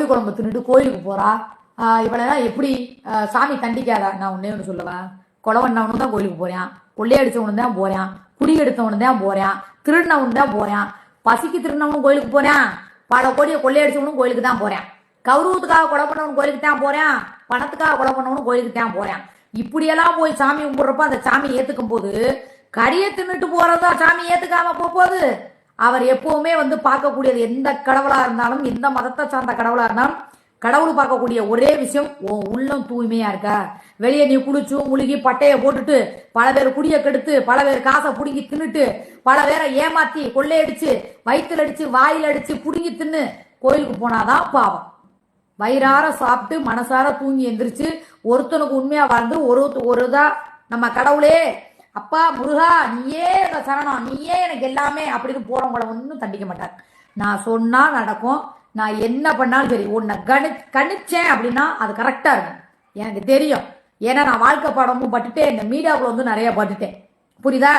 கோழி குழம்பு தின்னுட்டு கோயிலுக்கு போறா, இவளெல்லாம் எப்படி சாமி தண்டிக்காதா? நான் ஒன்னே ஒன்று சொல்லுவேன், கொலவண்ணவனு தான் கோயிலுக்கு போறான், கொள்ளையடிச்சவனு தான் போறான், குடி எடுத்தவனு தான் போறான், திருடினவனு தான் போறான், பசிக்கு திருடினவனும் கோயிலுக்கு போறான், பல கோடியை கொள்ளையடிச்சவனும் கோயிலுக்கு தான் போறான், கௌரவத்துக்காக கொலை பண்ணவனு கோயிலுக்கு தான் போறான், பணத்துக்காக கொலை பண்ணவனும் கோயிலுக்கு தான் போறான். இப்படியெல்லாம் போய் சாமி கும்பிடுறப்ப அந்த சாமி ஏத்துக்கும் போது கறியை தின்னுட்டு போறதா சாமி ஏத்துக்காம போகுது. அவர் எப்பவுமே பார்க்கக்கூடியது எந்த கடவுளா இருந்தாலும், எந்த மதத்தை சார்ந்த கடவுளா இருந்தாலும், கடவுள் பார்க்கக்கூடிய ஒரே விஷயம் உன் உள்ளம் தூய்மையா இருக்கா. வெளியே நீ குளிச்சு முழுகி பட்டைய போட்டுட்டு பல பேர் குடிய கெடுத்து பல பேர் காசை புடுங்கி தின்னுட்டு பல பேரை ஏமாத்தி கொள்ளையடிச்சு வயிற்றுல அடிச்சு வாயில அடிச்சு புடுங்கி தின்னு கோயிலுக்கு போனாதான் பாவம். வயிறார சாப்பிட்டு மனசார தூங்கி எந்திரிச்சு ஒருத்தனுக்கு உண்மையா வாழ்ந்து ஒரு நம்ம கடவுளே அப்பா முருகா நீயே எனக்கு சரணம், நீயே எனக்கு எல்லாமே அப்படின்னு போறவங்கள ஒன்றும் தண்டிக்க மாட்டார். நான் சொன்னா நடக்கும், நான் என்ன பண்ணாலும் சரி, உன்னை கணிச்சேன் அப்படின்னா அது கரெக்டா இருக்கும். எனக்கு தெரியும், ஏன்னா நான் வாழ்க்கை பாடமும் பட்டுட்டேன், இந்த மீடியாவுக்குள்ள நிறைய பட்டுட்டேன். புரியுதா?